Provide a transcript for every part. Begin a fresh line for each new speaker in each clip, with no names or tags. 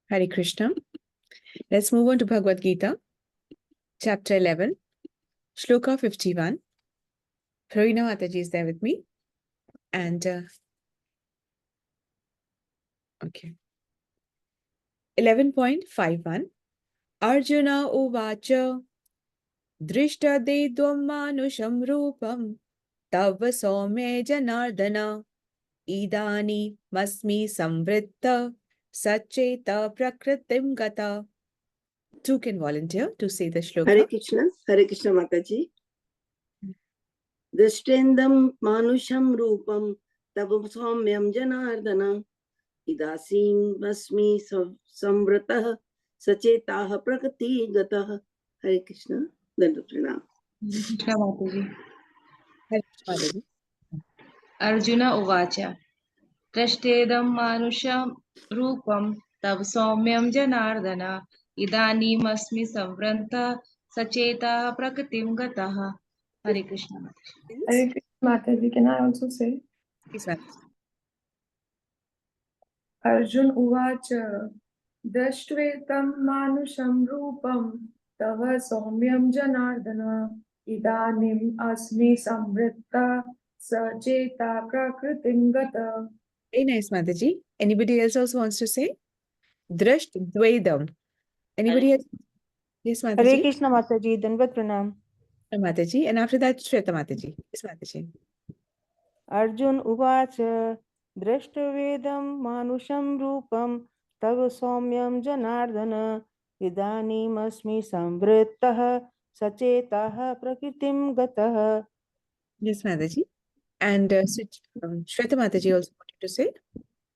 Hare Krishna. Let's move on to Bhagavad Gita, chapter 11, shloka 51. Pravina Mataji is there with me. And, okay. 11.51. Arjuna uvacha drishta dedvam manusham rupam tava soumya janardana idani masmi samvritta sacheta prakritim gata. Two can volunteer to say the shloka.
Hare Krishna Mataji. Drishtendam manusham rupam tava soumyam janardana idasim masmi samvritah sachetah prakriti gatah. Hare Krishna. Dandapranam.
Arjuna uvacha Drashtedam manusham rupam tav soumyam janardana idanim asmi samvranta sacheta prakritim gataha. Hare Krishna.
Hare Krishna Mataji. Can I also say?
Yes, ma'am.
Arjun uvacha Dashtvetam manusham rupam tava soumyam janardana idanim asmi samvritta sacheta prakritim gata.
Very nice, Mataji. Anybody else also wants to say? Drasht Dvaidam. Anybody else? Yes, Mataji.
Hare Krishna Mataji, Dandavat Pranam.
Mataji. And after that, Shweta Mataji. Yes, Mataji.
Arjun Uvacha Drashtavedam Manusham Rupam Tava Soumyam Janardana Idanim Asmi Samvrittah Sachetah Prakritim Gatah.
Yes, Mataji. And Shweta Mataji also wanted to say.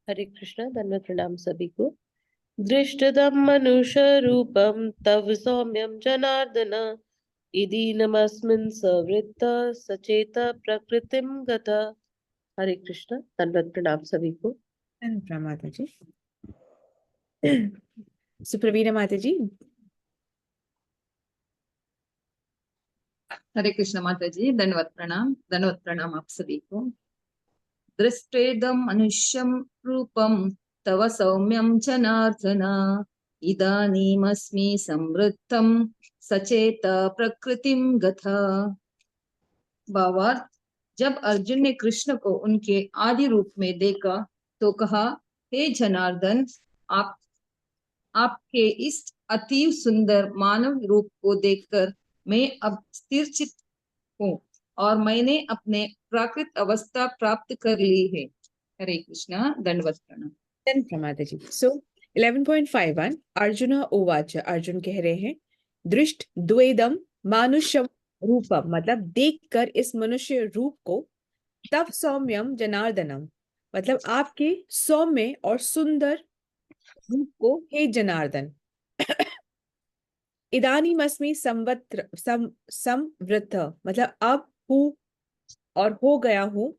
हरे कृष्णा धन्यवाद प्रणाम सभी को दृष्टदम मनुष्य रूपम तव सौम्यम जनार्दन इदीनमस्मिन् सवृत्त सचेत प्रकृतिम गता हरे कृष्णा धन्यवाद प्रणाम सभी को
And Mataji. So, Pravina Mataji.
हरे कृष्ण माता जी धन्यवाद प्रणाम आप सभी को दृष्टेदम मनुष्यम रूपम तव सौम्यम जनार्दन इदानीमस्मि संवृत्तम सचेत प्रकृतिम गथा। भावार्थ, जब अर्जुन ने कृष्ण को उनके आदि रूप में देखा तो कहा, हे जनार्दन, आपके इस अति सुंदर मानव रूप को देखकर मैं अब स्थिर चित्त हूँ और मैंने अपने प्राकृत अवस्था प्राप्त कर ली है। हरे कृष्णा दंडवत प्रणाम।
Then Mataji. So 11.51 Arjuna Uvacha. Arjun कह रहे हैं दृष्ट द्वेदम मानुष्यम रूपम, मतलब देखकर इस मनुष्य रूप को, तव सौम्यम जनार्दनम, मतलब आपके सौम्य और सुंदर रूप को, हे जनार्दन। इदानीमस्मि संवृत्त, मतलब अब हूँ और हो गया हूँ।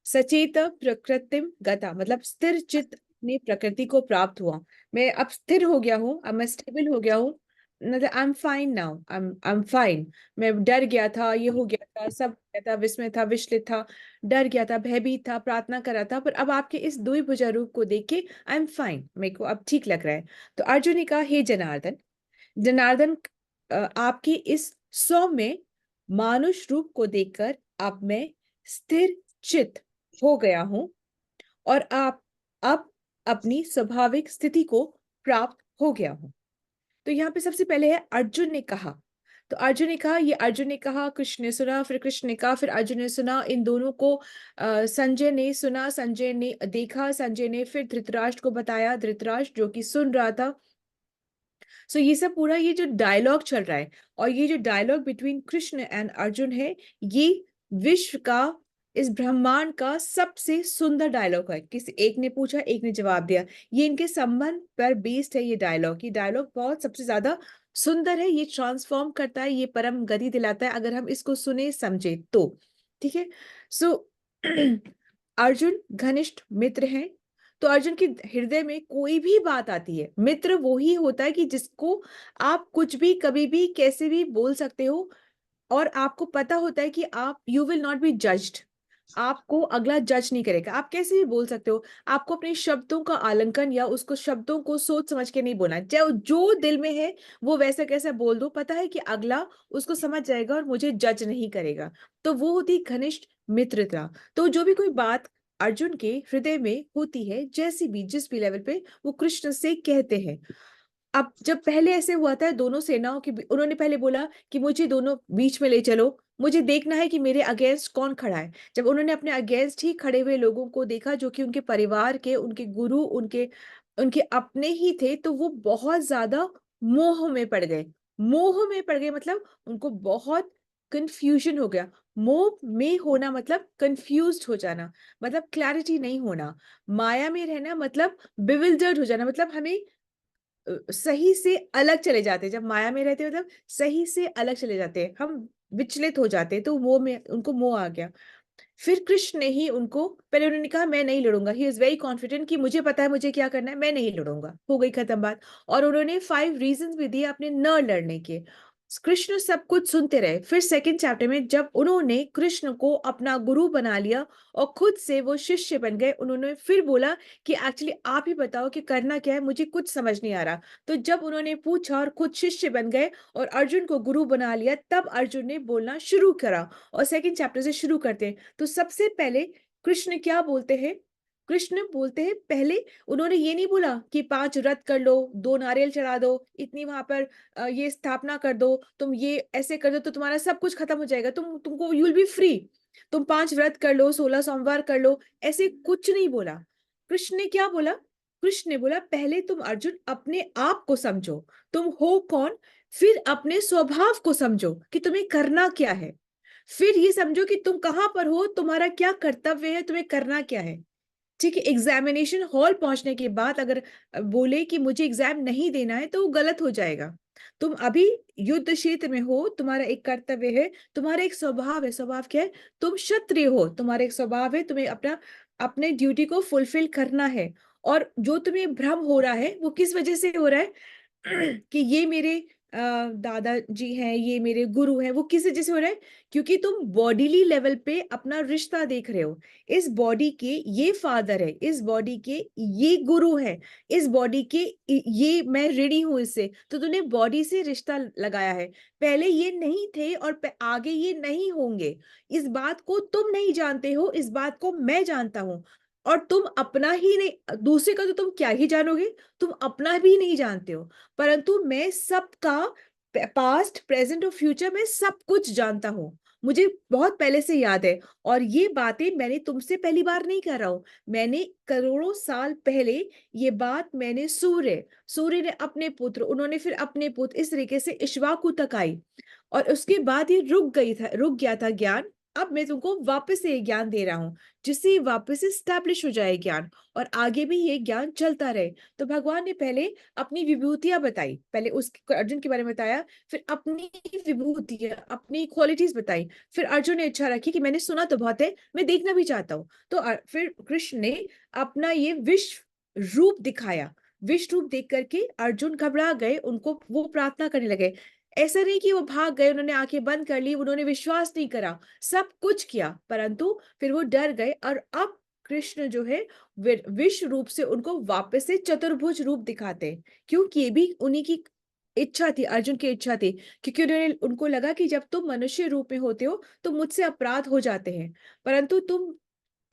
सचेत प्रकृतिम गता, मतलब स्थिर चित्त ने प्रकृति को प्राप्त हुआ। मैं अब स्थिर हो गया हूँ, अब मैं स्टेबल हो गया हूँ। मतलब I am fine now, I am fine. मैं डर गया था, ये हो गया था, सब गया था, विस्मय था, विचलित था, डर गया था, भयभीत था, प्रार्थना कर रहा था, पर अब आपके इस द्विभुजा रूप को देख के आई एम फाइन, मेरे को अब ठीक लग रहा है। तो अर्जुन ने कहा, हे जनार्दन, जनार्दन आपकी इस सौम्य मानुष रूप को देखकर अब मैं स्थिर चित्त हो गया हूं और आप अब अपनी स्वाभाविक स्थिति को प्राप्त हो गया हूं। तो यहाँ पे सबसे पहले है अर्जुन ने कहा। तो अर्जुन ने कहा, ये अर्जुन ने कहा, कृष्ण ने सुना, फिर कृष्ण ने कहा, फिर अर्जुन ने सुना। इन दोनों को संजय ने सुना, संजय ने देखा, संजय ने फिर धृतराष्ट्र को बताया, धृतराष्ट्र जो कि सुन रहा था। सो ये सब पूरा ये जो डायलॉग चल रहा है और ये जो dialogue between Krishna and Arjun है, ये विश्व का, इस ब्रह्मांड का सबसे सुंदर डायलॉग है। किसी एक ने पूछा, एक ने जवाब दिया, ये इनके संबंध पर बेस्ड है। ये डायलॉग बहुत सबसे ज्यादा सुंदर है। ये ट्रांसफॉर्म करता है, ये परम गति दिलाता है अगर हम इसको सुने समझे तो। ठीक है। सो अर्जुन घनिष्ठ मित्र हैं। तो अर्जुन के हृदय में कोई भी बात आती है, मित्र वो ही होता है कि जिसको आप कुछ भी कभी भी कैसे भी बोल सकते हो और आपको पता होता है कि आप you will not be judged. आपको अगला जज नहीं करेगा। आप कैसे भी बोल सकते हो, आपको अपने शब्दों का आलंकन या उसको शब्दों को सोच समझ के नहीं बोलना, जो जो दिल में है वो वैसा कैसा बोल दो, पता है कि अगला उसको समझ जाएगा और मुझे जज नहीं करेगा। तो वो होती घनिष्ठ मित्रता। तो जो भी कोई बात अर्जुन के हृदय में होती है, जैसी भी जिस भी लेवल पे, वो कृष्ण से कहते हैं। अब जब पहले ऐसे हुआ था दोनों सेनाओं के उन्होंने पहले बोला कि मुझे दोनों बीच में ले चलो, मुझे देखना है कि मेरे अगेंस्ट कौन खड़ा है। जब उन्होंने अपने अगेंस्ट ही खड़े हुए लोगों को देखा जो कि उनके परिवार के, उनके गुरु, उनके उनके अपने ही थे, तो वो बहुत ज्यादा मोह में पड़ गए। मोह में पड़ गए मतलब उनको बहुत कंफ्यूजन हो गया। मोह में होना मतलब कंफ्यूज्ड हो जाना, मतलब क्लैरिटी नहीं होना। माया में रहना मतलब बिविल्डर्ड हो जाना, मतलब हमें सही से अलग चले जाते हैं। जब माया में रहते हैं मतलब सही से अलग चले जाते हैं, हम विचलित हो जाते हैं। तो वो में उनको मोह आ गया। फिर कृष्ण ने ही उनको, पहले उन्होंने कहा मैं नहीं लड़ूंगा, ही इज वेरी कॉन्फिडेंट कि मुझे पता है मुझे क्या करना है, मैं नहीं लड़ूंगा, हो गई खत्म बात। और उन्होंने 5 रीजंस भी दिए अपने न लड़ने के। कृष्ण सब कुछ सुनते रहे। फिर सेकंड चैप्टर में जब उन्होंने कृष्ण को अपना गुरु बना लिया और खुद से वो शिष्य बन गए, उन्होंने फिर बोला कि एक्चुअली आप ही बताओ कि करना क्या है, मुझे कुछ समझ नहीं आ रहा। तो जब उन्होंने पूछा और खुद शिष्य बन गए और अर्जुन को गुरु बना लिया, तब अर्जुन ने बोलना शुरू करा। और सेकंड चैप्टर से शुरू करते हैं। तो सबसे पहले कृष्ण क्या बोलते हैं? कृष्ण बोलते हैं, पहले उन्होंने ये नहीं बोला कि 5 रथ कर लो, 2 नारियल चढ़ा दो, इतनी वहां पर ये स्थापना कर दो, तुम ये ऐसे कर दो तो तुम्हारा सब कुछ खत्म हो जाएगा, तुमको यू विल बी फ्री, तुम 5 व्रत कर लो, 16 सोमवार कर लो, ऐसे कुछ नहीं बोला। कृष्ण ने क्या बोला? कृष्ण ने बोला पहले तुम अर्जुन अपने आप को समझो, तुम हो कौन, फिर अपने स्वभाव को समझो कि तुम्हें करना क्या है, फिर ये समझो कि तुम कहां पर हो, तुम्हारा क्या कर्तव्य है, तुम्हें करना क्या है। ठीक है, एग्जामिनेशन हॉल पहुंचने के बाद अगर बोले कि मुझे एग्जाम नहीं देना है तो वो गलत हो जाएगा। तुम अभी युद्ध क्षेत्र में हो, तुम्हारा एक कर्तव्य है, तुम्हारा एक स्वभाव है। स्वभाव क्या है? तुम क्षत्रिय हो, तुम्हारा एक स्वभाव है, तुम्हें अपना अपने ड्यूटी को फुलफिल करना है। और जो तुम्हें भ्रम हो रहा है वो किस वजह से हो रहा है? कि ये मेरे दादाजी हैं, ये मेरे गुरु हैं, वो किस वजह से हो रहा है? क्योंकि तुम बॉडीली लेवल पे अपना रिश्ता देख रहे हो। इस बॉडी के ये फादर है, इस बॉडी के ये गुरु है, इस बॉडी के ये मैं ऋणी हूं इससे, तो तूने बॉडी से रिश्ता लगाया है। पहले ये नहीं थे और आगे ये नहीं होंगे। इस बात को तुम नहीं जानते हो, इस बात को मैं जानता हूं। और तुम अपना ही नहीं, दूसरे का तो तुम क्या ही जानोगे, तुम अपना भी नहीं जानते हो। परंतु मैं सबका पास्ट, प्रेजेंट और फ्यूचर में सब कुछ जानता हूं, मुझे बहुत पहले से याद है। और ये बातें मैंने तुमसे पहली बार नहीं कर रहा हूं, मैंने करोड़ों साल पहले ये बात मैंने सूर्य ने अपने पुत्र, उन्होंने फिर अपने पुत्र, इस तरीके से इक्ष्वाकु तक आई। और उसके बाद ये रुक गया था ज्ञान। अब मैं तुमको वापस से ये ज्ञान दे रहा हूँ, जिससे वापस स्टैब्लिश हो जाए ज्ञान और आगे भी ये ज्ञान चलता रहे। तो भगवान ने पहले अपनी विभूतियां बताई, पहले उस अर्जुन के बारे में बताया, फिर अपनी विभूतियां, अपनी क्वालिटीज बताई। फिर अर्जुन ने इच्छा रखी कि मैंने सुना तो बहुत है, मैं देखना भी चाहता हूँ। तो फिर कृष्ण ने अपना ये विश्व रूप दिखाया। विश्व रूप देख करके अर्जुन घबरा गए, उनको वो प्रार्थना करने लगे। ऐसा नहीं कि वो भाग गए, उन्होंने आंखें बंद कर ली, उन्होंने विश्वास नहीं करा, सब कुछ किया, परंतु फिर वो डर गए। और अब कृष्ण जो है विश्व रूप से उनको वापस से चतुर्भुज रूप दिखाते हैं, क्योंकि ये भी उन्हीं की इच्छा थी, अर्जुन की इच्छा थी। क्योंकि उनको लगा कि जब तुम मनुष्य रूप में होते हो तो मुझसे अपराध हो जाते हैं, परंतु तुम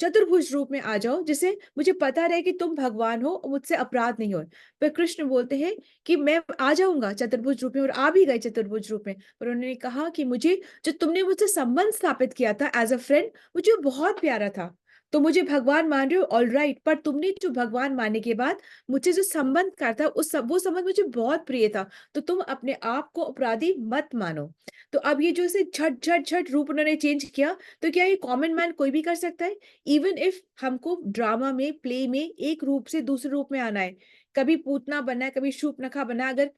चतुर्भुज रूप में आ जाओ, जिसे मुझे पता रहे कि तुम भगवान हो और मुझसे अपराध नहीं हो। पर कृष्ण बोलते हैं कि मैं आ जाऊंगा चतुर्भुज रूप में, और आ भी गए चतुर्भुज रूप में। पर उन्होंने कहा कि मुझे जो तुमने मुझसे संबंध स्थापित किया था एज अ फ्रेंड, मुझे वो बहुत प्यारा था। तो मुझे भगवान मान रहे हो, ऑल राइट, पर तुमने जो भगवान मानने के बाद मुझे जो संबंध करा था वो संबंध मुझे बहुत प्रिय था। तो तुम अपने आप को अपराधी मत मानो। तो अब ये जो इसे झट झट झट रूप उन्होंने चेंज किया, तो क्या ये कॉमन मैन कोई भी कर सकता है? इवन इफ हमको ड्रामा में, प्ले में एक रूप से दूसरे रूप में आना है, कभी पूतना बनना है, कभी शूर्पणखा बनना है, अगर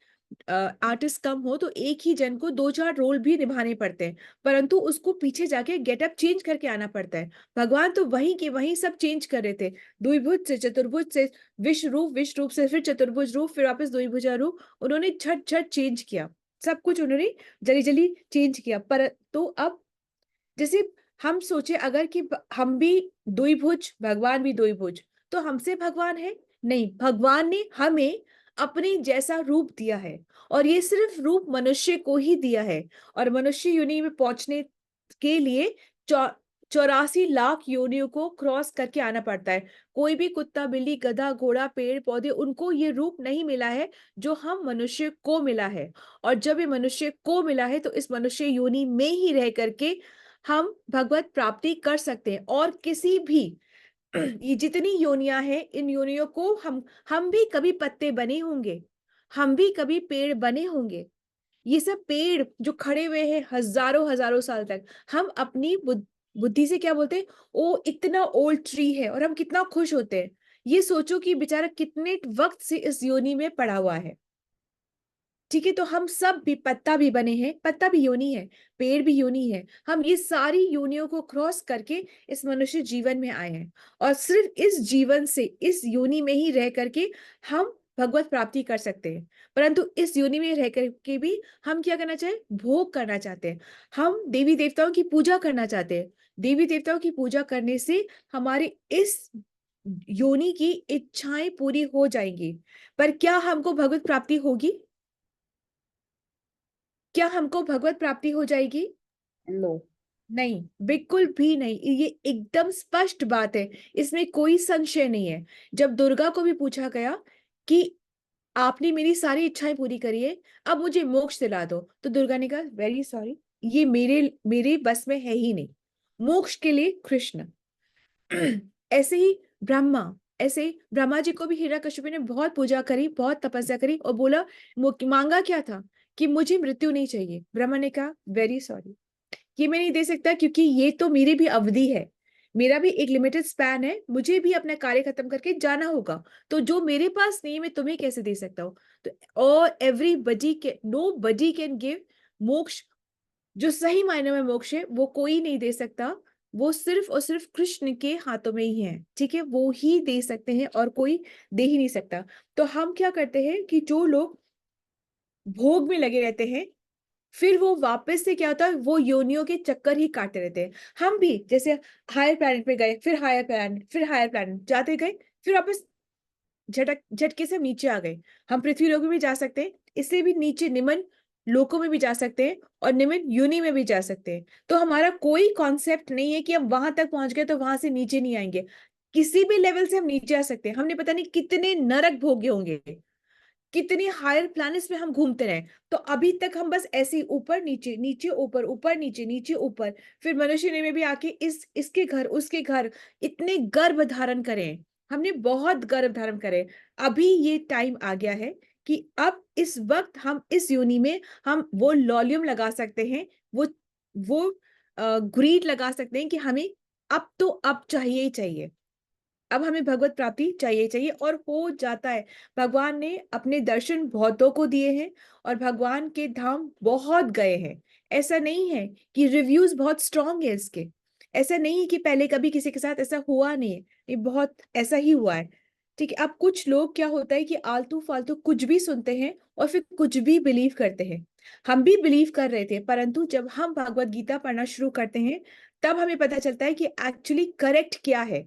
आर्टिस्ट कम हो तो एक ही जन को 2-4 रोल भी निभाने पड़ते हैं, परंतु उसको पीछे जाके गेटअप चेंज करके आना पड़ता है। भगवान तो वहीं के वहीं सब चेंज कर रहे थे, द्विभुज से चतुर्भुज से विश्व रूप से फिर चतुर्भुज रूप, फिर वापस द्विभुजा रूप, उन्होंने झट झट चेंज किया, सब कुछ उन्होंने जल्दी जल्दी चेंज किया। पर तो अब जैसे हम सोचे अगर कि हम भी द्विभुज, भगवान भी द्विभुज, तो हमसे भगवान है? नहीं, भगवान ने हमें अपने जैसा रूप दिया है, और ये सिर्फ रूप मनुष्य को ही दिया है। और मनुष्य योनि में पहुंचने के लिए 84 लाख योनियों को क्रॉस करके आना पड़ता है। कोई भी कुत्ता, बिल्ली, गधा, घोड़ा, पेड़ पौधे, उनको ये रूप नहीं मिला है जो हम मनुष्य को मिला है। और जब ये मनुष्य को मिला है, तो इस मनुष्य योनि में ही रह करके हम भगवत प्राप्ति कर सकते हैं। और किसी भी ये जितनी योनियां हैं, इन योनियों को हम भी कभी पत्ते बने होंगे, हम भी कभी पेड़ बने होंगे। ये सब पेड़ जो खड़े हुए हैं हजारों हजारों साल तक, हम अपनी बुद्धि से क्या बोलते हैं, ओ इतना ओल्ड ट्री है, और हम कितना खुश होते हैं। ये सोचो कि बेचारा कितने वक्त से इस योनि में पड़ा हुआ है। ठीक है, तो हम सब भी पत्ता भी बने हैं, पत्ता भी योनि है, पेड़ भी योनि है। हम ये सारी योनियों को क्रॉस करके इस मनुष्य जीवन में आए हैं, और सिर्फ इस जीवन से, इस योनि में ही रह करके हम भगवत प्राप्ति कर सकते हैं। परंतु इस योनि में रह करके भी हम क्या करना चाहे, भोग करना चाहते हैं। हम देवी देवताओं की पूजा करना चाहते हैं। देवी देवताओं की पूजा करने से हमारे इस योनि की इच्छाएं पूरी हो जाएंगी। पर क्या हमको भगवत प्राप्ति होगी? क्या हमको भगवत प्राप्ति हो जाएगी?
नो।
नहीं, बिल्कुल भी नहीं। ये एकदम स्पष्ट बात है, इसमें कोई संशय नहीं है। जब दुर्गा को भी पूछा गया कि आपने मेरी सारी इच्छाएं पूरी करी है, अब मुझे मोक्ष दिला दो, तो दुर्गा ने कहा वेरी सॉरी, ये मेरे मेरे बस में है ही नहीं। मोक्ष के लिए कृष्ण। ऐसे ही ब्रह्मा, ऐसे ही ब्रह्मा जी को भी हिरण्यकशिपु ने बहुत पूजा करी, बहुत तपस्या करी, और बोला, मांगा क्या था कि मुझे मृत्यु नहीं चाहिए। ब्रह्मा ने कहा वेरी सॉरी, ये मैं नहीं दे सकता, क्योंकि ये तो मेरी भी अवधि है, मेरा भी एक लिमिटेड स्पैन है, मुझे भी अपना कार्य खत्म करके जाना होगा। तो जो मेरे पास नहीं है, मैं तुम्हें कैसे दे सकता हूँ? तो और एवरीबडी के, नो बडी कैन गिव मोक्ष। जो सही मायने में मोक्ष है, वो कोई नहीं दे सकता। वो सिर्फ और सिर्फ कृष्ण के हाथों में ही है। ठीक है, वो ही दे सकते हैं, और कोई दे ही नहीं सकता। तो हम क्या करते हैं कि जो लोग भोग में लगे रहते हैं, फिर वो वापस से क्या होता है, वो योनियों के चक्कर ही काटते रहते हैं। हम भी जैसे हायर प्लैनेट पे गए, फिर हायर प्लैनेट, फिर हायर प्लैनेट जाते गए, फिर वापस झटके से नीचे आ गए। हम पृथ्वी लोक में भी जा सकते हैं, इससे भी नीचे निम्न लोकों में भी जा सकते हैं, और निम्न योनि में भी जा सकते हैं। तो हमारा कोई कॉन्सेप्ट नहीं है कि हम वहां तक पहुंच गए तो वहां से नीचे नहीं आएंगे। किसी भी लेवल से हम नीचे आ सकते हैं। हमने पता नहीं कितने नरक भोगे होंगे, कितनी हायर प्लैनेट्स में हम घूमते रहे, तो अभी तक हम बस ऐसे ही ऊपर नीचे, नीचे ऊपर, ऊपर नीचे, नीचे ऊपर, फिर मनुष्य ने में भी आके इसके घर, उसके घर, इतने गर्भ धारण करें। हमने बहुत गर्भ धारण करे। अभी ये टाइम आ गया है कि अब इस वक्त हम इस योनि में हम वो लॉल्यूम लगा सकते हैं, वो ग्रीड लगा सकते हैं कि हमें अब तो अब चाहिए ही चाहिए। अब हमें भगवत प्राप्ति चाहिए चाहिए, और हो जाता है। भगवान ने अपने दर्शन बहुतों को दिए हैं, और भगवान के धाम बहुत गए हैं। ऐसा नहीं है कि रिव्यूज बहुत स्ट्रांग है इसके, ऐसा नहीं है कि पहले कभी किसी के साथ ऐसा हुआ नहीं है, ये बहुत ऐसा ही हुआ है। ठीक है, अब कुछ लोग क्या होता है कि आलतू फालतू कुछ भी सुनते हैं, और फिर कुछ भी बिलीव करते हैं। हम भी बिलीव कर रहे थे, परंतु जब हम भगवत गीता पढ़ना शुरू करते हैं, तब हमें पता चलता है कि एक्चुअली करेक्ट क्या है,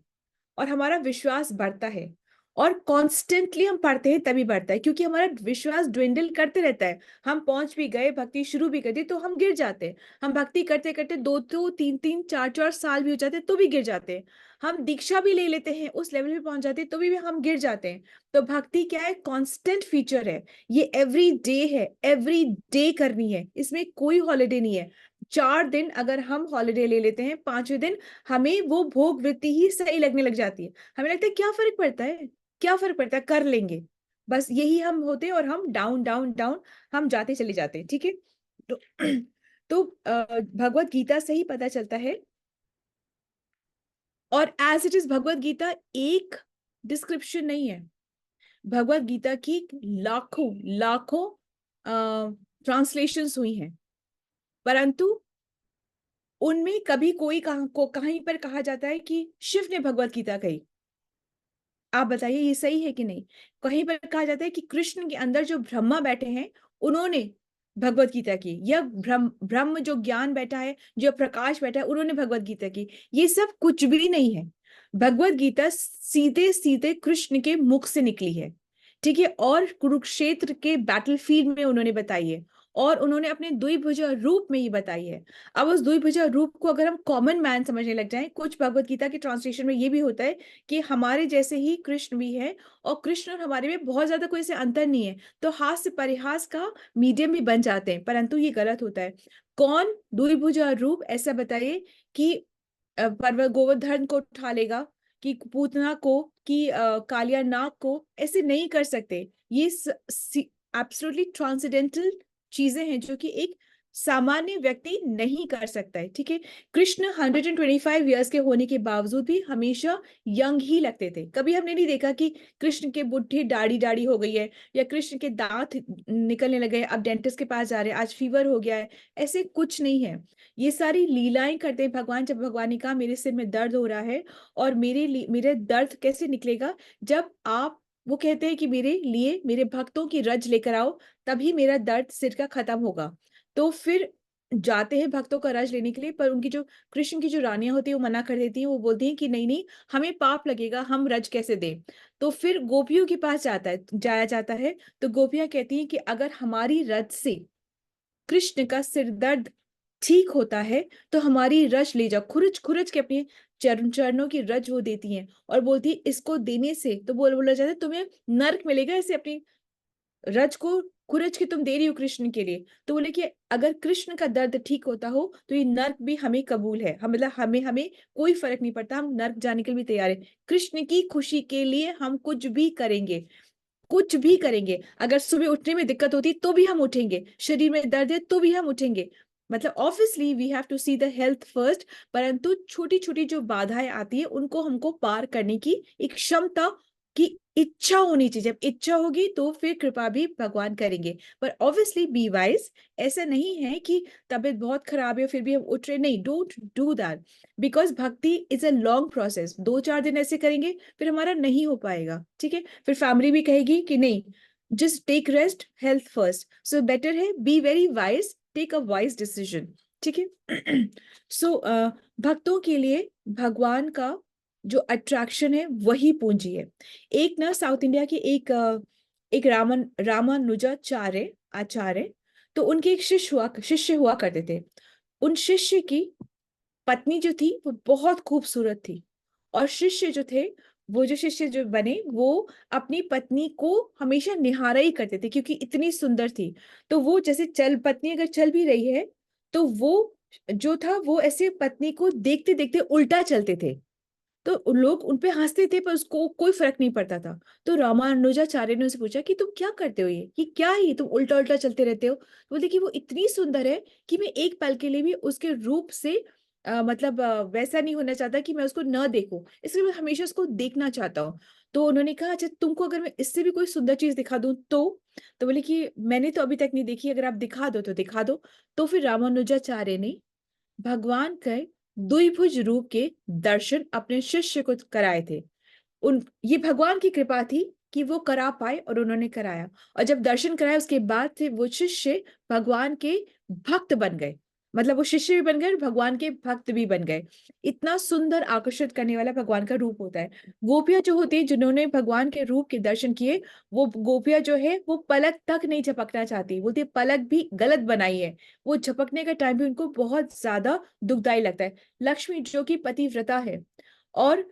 और हमारा विश्वास बढ़ता है। और कॉन्स्टेंटली हम पढ़ते हैं तभी बढ़ता है, क्योंकि हमारा विश्वास ड्विंडल करते रहता है। हम पहुंच भी गए, भक्ति शुरू भी कर दी, तो हम गिर जाते हैं। हम भक्ति करते करते 2-2, 3-3, 4-4 साल भी हो जाते हैं, तो भी गिर जाते हैं। हम दीक्षा भी ले लेते हैं, उस लेवल पे पहुंच जाते हैं, तो भी हम गिर जाते हैं। तो भक्ति क्या है, कॉन्स्टेंट फीचर है। ये एवरी डे है, एवरी डे करनी है, इसमें कोई हॉलीडे नहीं है। 4 दिन अगर हम हॉलीडे ले लेते हैं, 5वें दिन हमें वो भोग वृत्ति ही सही लगने लग जाती है। हमें लगता है क्या फर्क पड़ता है, क्या फर्क पड़ता है, कर लेंगे। बस यही हम होते हैं, और हम डाउन डाउन डाउन हम जाते चले जाते हैं। ठीक है, तो तो भगवत गीता से ही पता चलता है। और as it is, Bhagavad Gita एक डिस्क्रिप्शन नहीं है। भगवत गीता की लाखों लाखों ट्रांसलेशंस हुई हैं, परंतु उनमें कभी कोई कहीं पर कहा जाता है कि शिव ने भगवत गीता कही। आप बताइए ये सही है कि नहीं? कहीं पर कहा जाता है कि कृष्ण के अंदर जो ब्रह्मा बैठे हैं, उन्होंने भगवत गीता की, या ब्रह्म ब्रह्म जो ज्ञान बैठा है, जो प्रकाश बैठा है, उन्होंने भगवत गीता की। ये सब कुछ भी नहीं है। भगवत गीता सीधे सीधे कृष्ण के मुख से निकली है, ठीक है, और कुरुक्षेत्र के बैटलफील्ड में उन्होंने बताई है, और उन्होंने अपने द्विभुजा रूप में ही बताई है। अब उस द्विभुजा रूप को अगर हम कॉमन मैन समझने लग जाएं, कुछ भगवत गीता के ट्रांसलेशन में ये भी होता है कि हमारे जैसे ही कृष्ण भी है, और कृष्ण और हमारे में बहुत ज्यादा कोई ऐसे अंतर नहीं है, तो हास्य परिहास का मीडियम भी बन जाते हैं, परंतु ये गलत होता है। कौन द्विभुजा रूप ऐसा बताइए कि पर्वत गोवर्धन को उठा लेगा, कि पूतना को, कि कालिया नाग को, ऐसे नहीं कर सकते। ये एब्सोल्युटली ट्रांसेंडेंटल चीजें हैं जो कि एक सामान्य व्यक्ति नहीं कर सकता है, ठीक है। कृष्ण 125 इयर्स के होने के बावजूद भी हमेशा यंग ही लगते थे। कभी हमने नहीं देखा कि कृष्ण के बुढ़ी दाढ़ी दाढ़ी हो गई है, या कृष्ण के दांत निकलने लगे, अब डेंटिस्ट के पास जा रहे हैं, आज फीवर हो गया है, ऐसे कुछ नहीं है। ये सारी लीलाएं करते हैं भगवान। जब भगवान ने कहा मेरे सिर में दर्द हो रहा है, और मेरे दर्द कैसे निकलेगा, जब आप, वो कहते हैं कि मेरे लिए मेरे भक्तों की रज लेकर आओ, तभी मेरा दर्द सिर का खत्म होगा। तो फिर जाते हैं भक्तों का रज लेने के लिए, पर उनकी जो कृष्ण की जो रानियां होती है वो मना कर देती हैं। वो बोलती हैं कि नहीं नहीं, हमें पाप लगेगा, हम रज कैसे दें। तो फिर गोपियों के पास जाया जाता है। तो गोपियां कहती हैं कि अगर हमारी रज से कृष्ण का सिर दर्द ठीक होता है, तो हमारी रज ले जाओ। खुरच खुरच के अपने चरणों की रज वो देती हैं, और बोलती है इसको देने से तो बोला जाता है तुम्हें नर्क मिलेगा, ऐसे अपनी रज को खुरच के तुम दे रही हो कृष्ण के लिए। तो बोले कि अगर कृष्ण का दर्द ठीक होता हो तो ये नर्क भी हमें कबूल है, हम मतलब हमें हमें कोई फर्क नहीं पड़ता, हम नर्क जाने के लिए भी तैयार है। कृष्ण की खुशी के लिए हम कुछ भी करेंगे, कुछ भी करेंगे। अगर सुबह उठने में दिक्कत होती तो भी हम उठेंगे, शरीर में दर्द है तो भी हम उठेंगे। मतलब obviously we have to see the health first, परंतु छोटी छोटी जो बाधाएं आती है उनको हमको पार करने की एक क्षमता की इच्छा होनी चाहिए। जब इच्छा होगी तो फिर कृपा भी भगवान करेंगे। पर ऑब्वियसली बी वाइज, ऐसा नहीं है कि तबीयत बहुत खराब है फिर भी हम उठ रहे, नहीं, डोंट डू दैट, बिकॉज भक्ति इज अ लॉन्ग प्रोसेस। 2-4 दिन ऐसे करेंगे फिर हमारा नहीं हो पाएगा, ठीक है। फिर फैमिली भी कहेगी कि नहीं, just take rest, health first. So better है be very wise, take a wise decision, ठीक है। सो भक्तों के लिए भगवान का जो अट्रैक्शन है वही पूंजी है। एक ना साउथ इंडिया की एक रामानुजाचार्य आचार्य, तो उनके एक शिष्य हुआ करते थे। उन शिष्य की पत्नी जो थी वो बहुत खूबसूरत थी, और शिष्य जो थे, वो जो शिष्य जो बने, वो अपनी पत्नी को हमेशा निहारा ही करते थे क्योंकि इतनी सुंदर थी। तो वो जैसे पत्नी अगर चल भी रही है, तो वो जो था वो ऐसे पत्नी को देखते देखते उल्टा चलते थे। तो उन लोग उन पे हंसते थे पर उसको कोई फर्क नहीं पड़ता था। तो रामानुजाचार्य ने उसे पूछा कि तुम क्या करते हो, ये क्या है, ये तुम उल्टा उल्टा चलते रहते हो। तो बोलते कि वो इतनी सुंदर है कि मैं एक पल के लिए भी उसके रूप से मतलब वैसा नहीं होना चाहता कि मैं उसको न देखूं, इसलिए मैं हमेशा उसको देखना चाहता हूँ। तो उन्होंने कहा अच्छा तुमको अगर मैं इससे भी कोई सुंदर चीज दिखा दूं तो बोले कि मैंने तो अभी तक नहीं देखी, अगर आप दिखा दो तो दिखा दो। तो फिर रामानुजाचार्य ने भगवान के द्विभुज रूप के दर्शन अपने शिष्य को कराए थे। ये भगवान की कृपा थी कि वो करा पाए, और उन्होंने कराया। और जब दर्शन कराया उसके बाद से वो शिष्य भगवान के भक्त बन गए। मतलब वो शिष्य भी बन गए और भगवान के भक्त भी बन गए। इतना सुंदर आकर्षित करने वाला भगवान का रूप होता है। गोपियां जो होती है जिन्होंने भगवान के रूप के दर्शन किए, वो गोपियां जो है वो पलक तक नहीं झपकना चाहती, बोलती है पलक भी गलत बनाई है। वो झपकने का टाइम भी उनको बहुत ज्यादा दुखदाई लगता है। लक्ष्मी जो कि पतिव्रता है, और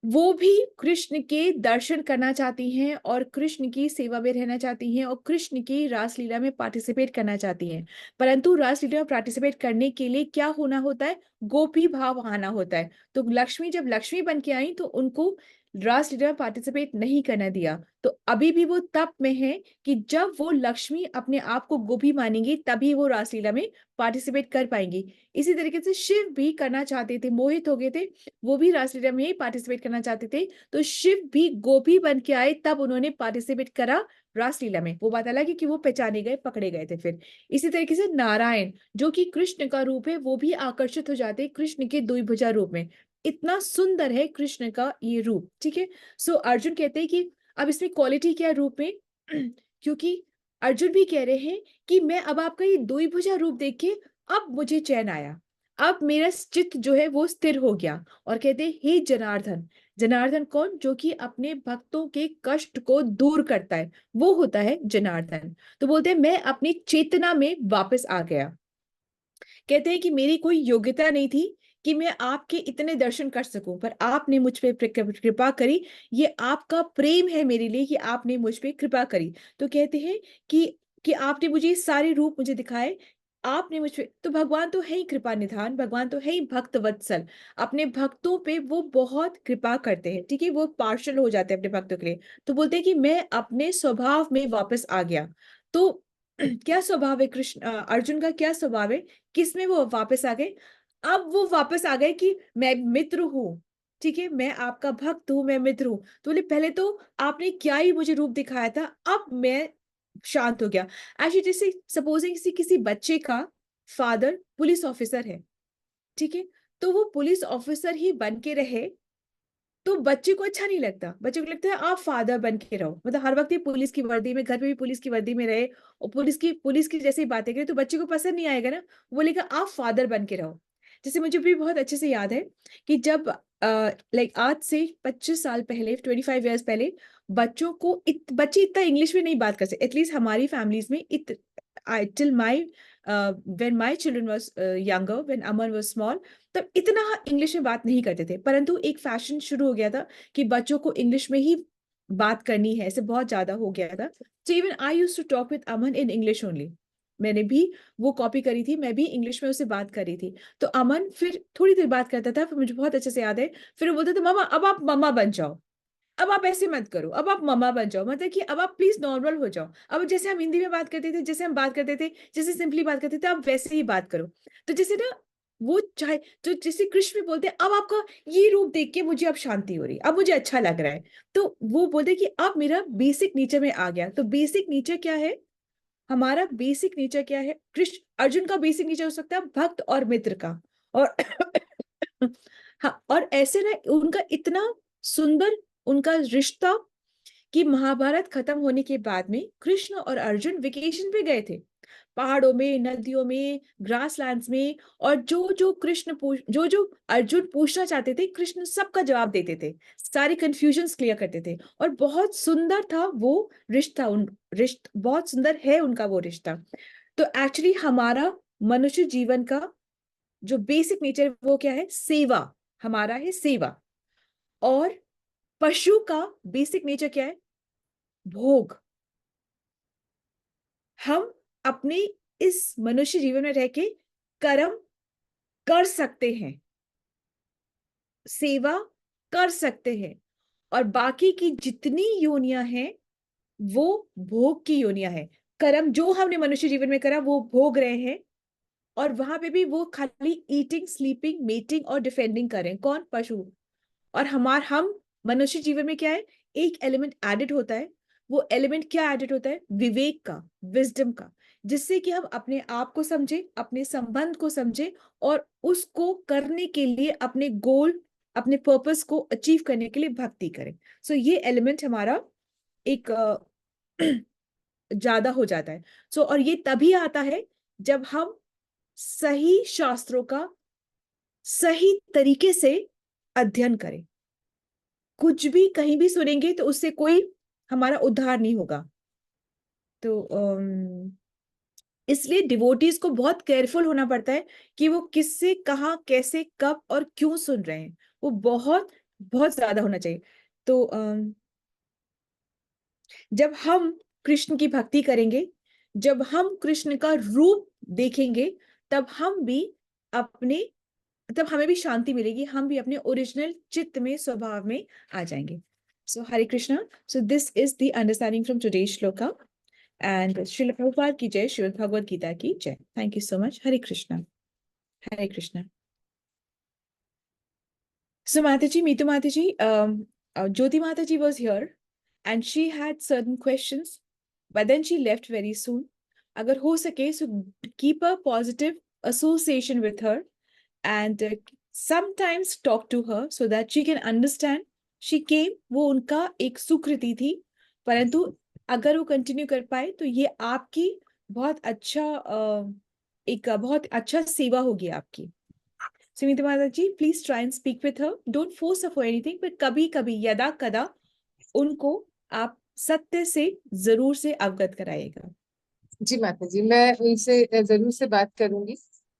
वो भी कृष्ण के दर्शन करना चाहती हैं, और कृष्ण की सेवा में रहना चाहती हैं, और कृष्ण की रासलीला में पार्टिसिपेट करना चाहती हैं। परंतु रासलीला में पार्टिसिपेट करने के लिए क्या होना होता है, गोपी भाव आना होता है। तो लक्ष्मी जब लक्ष्मी बन के आई तो उनको रासलीला में पार्टिसिपेट नहीं करने दिया। तो अभी भी वो तप में है कि जब वो लक्ष्मी अपने आप को गोपी मानेंगी तभी वो रासलीला में पार्टिसिपेट कर पाएंगी। इसी तरीके से शिव भी करना चाहते थे, मोहित हो गए थे, वो भी रासलीला में ही पार्टिसिपेट करना चाहते थे। तो शिव भी गोपी बन के आए, तब उन्होंने पार्टिसिपेट करा रासलीला में। वो बात अलग है कि वो पहचाने गए, पकड़े गए थे। फिर इसी तरीके से नारायण जो कि कृष्ण का रूप है, वो भी आकर्षित हो जाते हैं कृष्ण के द्विभुजा रूप में। इतना सुंदर है कृष्ण का ये रूप, ठीक है। सो अर्जुन कहते हैं कि अब इसमें क्वालिटी क्या है रूप में क्योंकि अर्जुन भी कह रहे हैं कि मैं अब आपका ये दो ही भुजा रूप देख के अब मुझे चैन आया, अब मेरा चित्त जो है वो स्थिर हो गया। और कहते हैं हे जनार्दन। जनार्दन कौन? जो कि अपने भक्तों के कष्ट को दूर करता है, वो होता है जनार्दन। तो बोलते हैं मैं अपनी चेतना में वापस आ गया। कहते हैं कि मेरी कोई योग्यता नहीं थी कि मैं आपके इतने दर्शन कर सकूं, पर आपने मुझ पे कृपा करी। ये आपका प्रेम है मेरे लिए कि आपने मुझ पे कृपा करी। तो कहते हैं कि आपने मुझे ये सारे रूप मुझे दिखाए, आपने मुझ पे, तो भगवान तो है ही कृपा निधान, भगवान तो है ही भक्त वत्सल। अपने भक्तों पे वो बहुत कृपा करते हैं, ठीक है, वो पार्शल हो जाते हैं अपने भक्तों के लिए। तो बोलते हैं कि मैं अपने स्वभाव में वापस आ गया। तो क्या स्वभाव है अर्जुन का क्या स्वभाव है, किसमें वो वापस आ गए? अब वो वापस आ गए कि मैं मित्र हूँ, ठीक है, मैं आपका भक्त हूँ, मैं मित्र हूँ। तो बोले पहले तो आपने क्या ही मुझे रूप दिखाया था, अब मैं शांत हो गया। एक्चुअली जैसे सपोजिंग किसी बच्चे का फादर पुलिस ऑफिसर है, ठीक है, तो वो पुलिस ऑफिसर ही बन के रहे तो बच्चे को अच्छा नहीं लगता। बच्चे को लगता है आप फादर बन के रहो, मतलब हर वक्त ये पुलिस की वर्दी में, घर पे भी पुलिस की वर्दी में रहे और पुलिस की जैसे ही बातें करे तो बच्चे को पसंद नहीं आएगा ना। वो बोलेगा आप फादर बन के रहो। जैसे मुझे भी बहुत अच्छे से याद है कि जब लाइक आज से 25 साल पहले, 25 ईयर्स पहले, बच्चों को बच्चे इतना इंग्लिश में नहीं बात कर सकते, एटलीस्ट हमारी फैमिलीज में till my when my children was younger, when Aman was small, तब इतना इंग्लिश में बात नहीं करते थे। परंतु एक फैशन शुरू हो गया था कि बच्चों को इंग्लिश में ही बात करनी है, ऐसे बहुत ज्यादा हो गया था। So even I used to talk with Aman in English only. मैंने भी वो कॉपी करी थी, मैं भी इंग्लिश में उससे बात करी थी। तो अमन फिर थोड़ी देर बात करता था, फिर मुझे बहुत अच्छे से याद है, फिर वो बोलता था मामा अब आप मम्मा बन जाओ, अब आप ऐसे मत करो, अब आप मम्मा बन जाओ, मतलब कि अब आप प्लीज नॉर्मल हो जाओ, अब जैसे हम हिंदी में बात करते थे, जैसे हम बात करते थे, जैसे सिंपली बात करते थे, आप वैसे ही बात करो। तो जैसे ना वो चाहे जो जैसे कृष्ण भी बोलते हैं अब आपका ये रूप देख के मुझे अब शांति हो रही, अब मुझे अच्छा लग रहा है। तो वो बोलते कि अब मेरा बेसिक नेचर में आ गया। तो बेसिक नेचर क्या है? हमारा बेसिक नेचर क्या है? कृष्ण अर्जुन का बेसिक नेचर हो सकता है भक्त और मित्र का। और हाँ, और ऐसे ना उनका इतना सुंदर उनका रिश्ता कि महाभारत खत्म होने के बाद में कृष्ण और अर्जुन वेकेशन पे गए थे, पहाड़ों में, नदियों में, ग्रासलैंड्स में, और जो जो अर्जुन पूछना चाहते थे कृष्ण सबका जवाब देते थे, सारे कंफ्यूजन्स क्लियर करते थे। और बहुत सुंदर था वो रिश्ता, बहुत सुंदर है उनका वो रिश्ता। तो एक्चुअली हमारा मनुष्य जीवन का जो बेसिक नेचर है वो क्या है? सेवा। हमारा है सेवा। और पशु का बेसिक नेचर क्या है? भोग। हम अपने इस मनुष्य जीवन में रह के कर्म कर सकते हैं, सेवा कर सकते हैं, और बाकी की जितनी योनियां हैं वो भोग की योनियां हैं। कर्म जो हमने मनुष्य जीवन में करा वो भोग रहे हैं, और वहां पे भी वो खाली ईटिंग, स्लीपिंग, मेटिंग और डिफेंडिंग कर रहे हैं। कौन? पशु। और हम मनुष्य जीवन में क्या है? एक एलिमेंट एडेड होता है। वो एलिमेंट क्या एडेड होता है? विवेक का, विजडम का, जिससे कि हम अपने आप को समझे, अपने संबंध को समझे, और उसको करने के लिए अपने गोल, अपने पर्पस को अचीव करने के लिए भक्ति करें। सो ये एलिमेंट हमारा एक ज्यादा हो जाता है। और ये तभी आता है जब हम सही शास्त्रों का सही तरीके से अध्ययन करें। कुछ भी कहीं भी सुनेंगे तो उससे कोई हमारा उद्धार नहीं होगा। तो इसलिए डिवोटीज को बहुत केयरफुल होना पड़ता है कि वो किससे, कहाँ, कैसे, कब और क्यों सुन रहे हैं। वो बहुत बहुत ज्यादा होना चाहिए। तो जब हम कृष्ण की भक्ति करेंगे, जब हम कृष्ण का रूप देखेंगे, तब हम भी अपने तब हमें भी शांति मिलेगी, हम भी अपने ओरिजिनल चित्त में, स्वभाव में आ जाएंगे। So Hare Krishna. So this is the understanding from today's shloka, and Srila Prabhupada की जय, श्रीमद् भगवद गीता की जय। Thank you so much. Hare Krishna. Hare Krishna. So Mataji, Meetu Mataji, Jyoti Mataji was here and she had certain questions, but then she left very soon. अगर हो सके, so keep a positive association with her and sometimes talk to her so that she can understand. She came, वो उनका एक सुकृति थी, परंतु अगर वो कंटिन्यू कर पाए तो ये आपकी बहुत अच्छा एक बहुत अच्छा सेवा होगी आपकी। Sunita Mata ji, please try and speak with her, don't force her for anything, but कभी कभी यदा कदा उनको आप सत्य से जरूर से अवगत कराइएगा।
जी माता जी, मैं उनसे जरूर से बात करूंगी।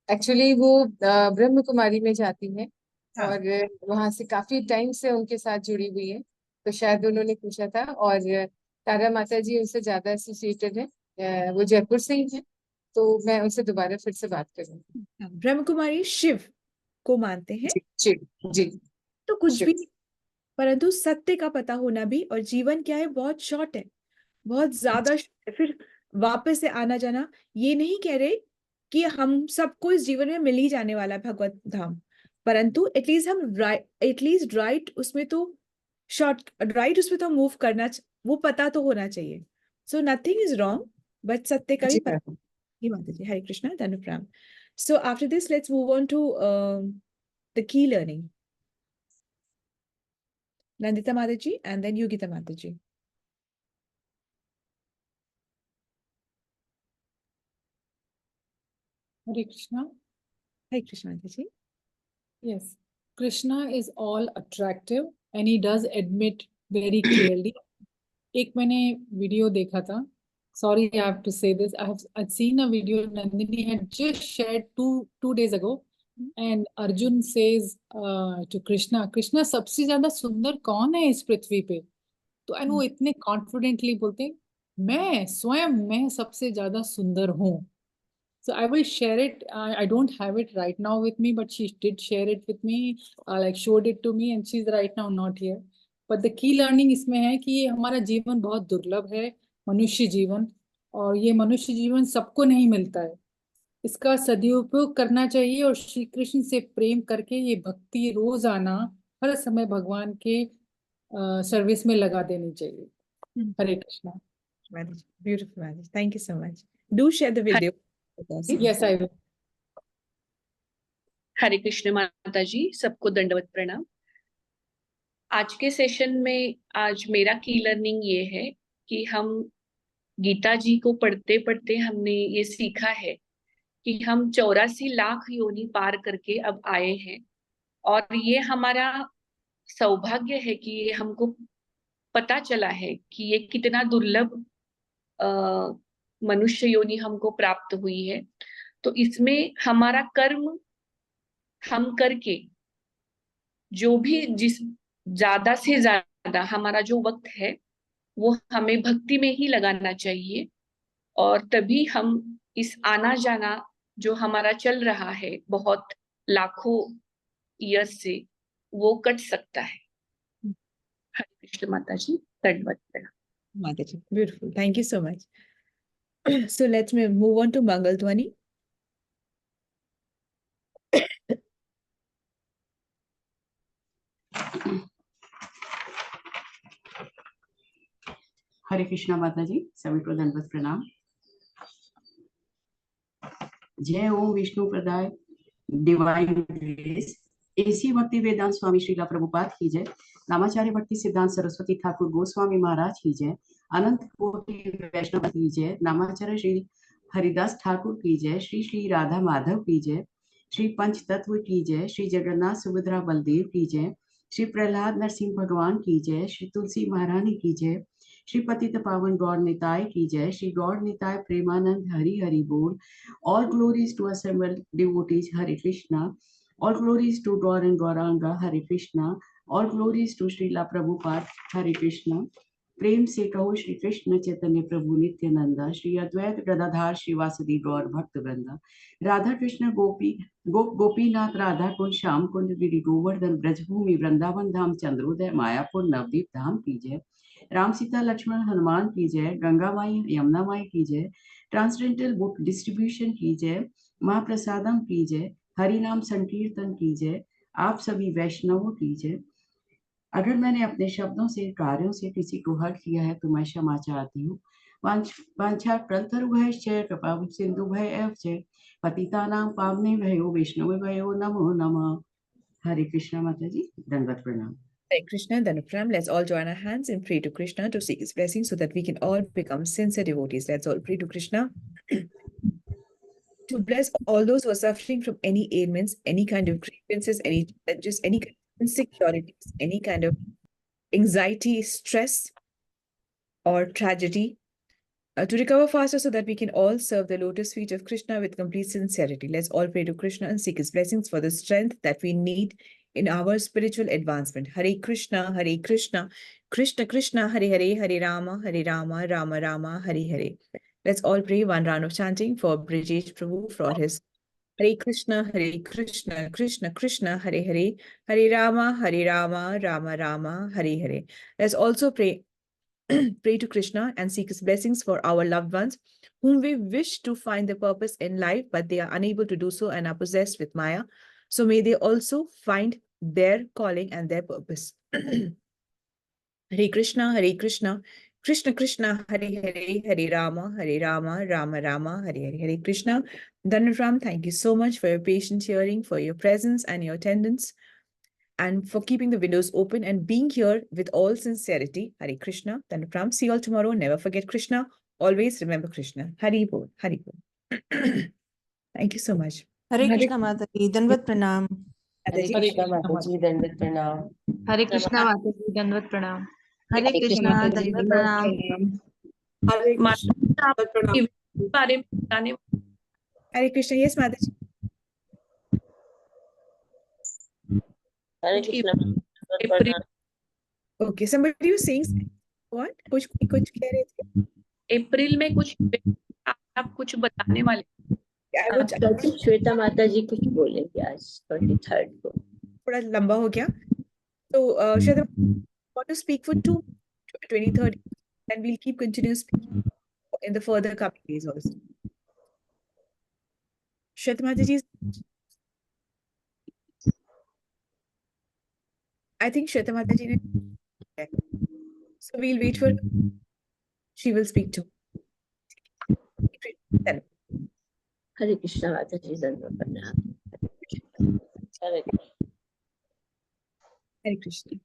एक्चुअली वो ब्रह्म कुमारी में जाती हैं
हाँ।
और वहां से काफी टाइम से उनके साथ जुड़ी हुई है, तो शायद उन्होंने पूछा था। और तारा माता जी उनसे ज्यादा एसोसिएटेड है, वो जयपुर से ही है, तो मैं उनसे दोबारा फिर से बात करूंगी।
ब्रह्म कुमारी शिव को मानते हैं,
जी जी जी।
तो कुछ
शिव।
भी, परंतु सत्य का पता होना भी, और जीवन क्या है, बहुत शॉर्ट है, बहुत ज्यादा short है। फिर वापस से आना जाना, ये नहीं कह रहे कि हम सबको इस जीवन में मिल ही जाने वाला है भगवत धाम, परंतु एटलीस्ट हम एटलीस्ट राइट उसमें तो राइट उसमें तो मूव करना वो पता तो होना चाहिए। So nothing is wrong, but सत्य का भी
जी
पता।
मैम।
ही माता जी, हरे कृष्णा, धन्यवाद। So after this let's move on to the key learning. Nandita Mataji and then Yogita Mataji.
Hare Krishna.
Hi, Krishna Mataji.
Yes, Krishna is all attractive and he does admit very clearly. एक मैंने video देखा था. Sorry, I have to say this. I've seen a video Nandini had just shared two days ago, and Arjun says to Krishna, Krishna सबसे ज्यादा सुंदर कौन है इस पृथ्वी पे? तो एंड वो इतने कॉन्फिडेंटली बोलते हैं, मैं सबसे ज्यादा सुंदर हूँ. So I will share it. I don't have it right now with me, but she did share it with me, like showed it to me, and she's right now not here. But the key learning इसमें है कि ये हमारा जीवन बहुत दुर्लभ है, मनुष्य जीवन, और ये मनुष्य जीवन सबको नहीं मिलता है. इसका सदुपयोग करना चाहिए और श्री कृष्ण से प्रेम करके ये भक्ति रोजाना हर समय भगवान के सर्विस में लगा देनी चाहिए. हरे Krishna.
Beautiful, Mataji. Thank you so much. Do share the video with us.
Yes, I will.
हरे कृष्ण माता जी, सबको दंडवत प्रणाम। आज के सेशन में आज मेरा की लर्निंग ये है कि हम गीता जी को पढ़ते पढ़ते हमने ये सीखा है कि हम 84 लाख योनि पार करके अब आए हैं, और ये हमारा सौभाग्य है कि ये हमको पता चला है कि ये कितना दुर्लभ मनुष्य योनि हमको प्राप्त हुई है। तो इसमें हमारा कर्म हम करके जो भी जिस ज्यादा से ज्यादा हमारा जो वक्त है वो हमें भक्ति में ही लगाना चाहिए, और तभी हम इस आना जाना जो हमारा चल रहा है बहुत लाखों ईयर्स से, वो कट सकता है। हरे कृष्ण माता जी, दंडवत प्रणाम।
Mataji, beautiful. Thank you so much. So let's move on to Mangal Dhwani.
हरे कृष्णा माता जी, सभी को दंडवत प्रणाम। जय ओम विष्णु प्रदाय डिवाइन ग्रेस। एसी भक्ति वेदांत स्वामी श्रीला प्रभुपाद की जय। नामाचार्य भक्ति सिद्धांत सरस्वती ठाकुर गोस्वामी महाराज की जय। अनंत कोटि वैष्णव की जय। नामाचार्य श्री हरिदास ठाकुर की जय। श्री श्री राधा माधव की जय। श्री पंच तत्व की जय। श्री जगन्नाथ सुभद्रा बलदेव की जय। श्री प्रहलाद नरसिंह भगवान की जय। श्री तुलसी महारानी की जय। श्री पतित पावन गौर निताय की जय। श्री गौर निताय प्रेमानंद हरि हरि बोल। All glories to assembled devotees, Hare Krishna. All glories to Gaur and Gauranga, Hare Krishna. All glories to Srila Prabhupada, Hare Krishna. प्रेम से कहो श्री कृष्ण चैतन्य प्रभु नित्यानंदा। श्री अद्वैत गदाधार श्री वासुदेव गौर भक्त वृंदा। राधा कृष्ण गोपीनाथ राधा कुंड श्याम कुंड गिरि गोवर्धन ब्रजभूमि वृंदावन धाम चंद्रोदय मायापुर नवदीप धाम की जय। राम सीता लक्ष्मण हनुमान की जय। गंगा माई यमुना माई की जय। ट्रांसडेंटल बुक डिस्ट्रीब्यूशन की जय। महाप्रसादम की जय। हरि नाम संकीर्तन की जय। आप सभी वैष्णवों की जय। अगर मैंने अपने शब्दों से कार्यों से किसी को हर्ट किया है तो मैं क्षमा चाहती हूँ। वांछा कल्पतरुभ्यश्च कृपा सिन्धुभ्यश्च पतितानां पावनेभ्यो वैष्णवेभ्यो नमो नमः। हरे कृष्णा माता जी, दंडवत प्रणाम।
Hare Krishna, Dhanapram. Let's all join our hands and pray to Krishna to seek his blessing so that we can all become sincere devotees. Let's all pray to Krishna to bless all those who are suffering from any ailments, any kind of grievances, any challenges, any kind of insecurities, any kind of anxiety, stress, or tragedy, to recover faster so that we can all serve the lotus feet of Krishna with complete sincerity. Let's all pray to Krishna and seek his blessings for the strength that we need in our spiritual advancement. Hare Krishna, Krishna Krishna, Hare Hare, Hare Rama, Rama Rama, Hare Hare. Let's all pray one round of chanting for Brijesh Prabhu for his Hare Krishna, Krishna Krishna, Hare Hare, Hare Rama, Rama Rama, Hare Hare. Let's also pray to Krishna and seek his blessings for our loved ones whom we wish to find their purpose in life, but they are unable to do so and are possessed with Maya. So may they also find their calling and their purpose. Hare Krishna, Krishna Krishna, Hare Hare, Hare Rama, Rama Rama, Hare Hare. Hare Krishna. Dhanapram, thank you so much for your patient hearing, for your presence and your attendance, and for keeping the windows open and being here with all sincerity. Hare Krishna. Dhanapram. See you all tomorrow. Never forget Krishna. Always remember Krishna. Hari Bol. Hari Bol. Thank you so much.
Hare Krishna Mata Ji, Dandavat Pranam.
Hare
Hare Krishna Mataji, Dandavat Pranam.
Hare Krishna Mataji, Dandavat Pranam.
Hare Krishna, Dandavat Pranam.
Hare Krishna.
के बारे में बताने
Hare Krishna. Yes, Mataji.
Hare Krishna Dandavat Pranam.
Okay, somebody was saying what? कुछ कह रहे थे?
अप्रैल में कुछ आप कुछ बताने वाले
I would-
श्वेता माता जी कुछ बोलेंगे आज 23rd को.
थोड़ा लंबा हो गया. So, Shweta, want to speak for 23rd, and we'll keep continuing speaking in the further coming days also. Shweta Mataji, I think Shweta Mataji, so we'll wait for she will speak too.
Hare Krishna Mataji, Dandavat Pranam. Hare Krishna.
Hare Krishna.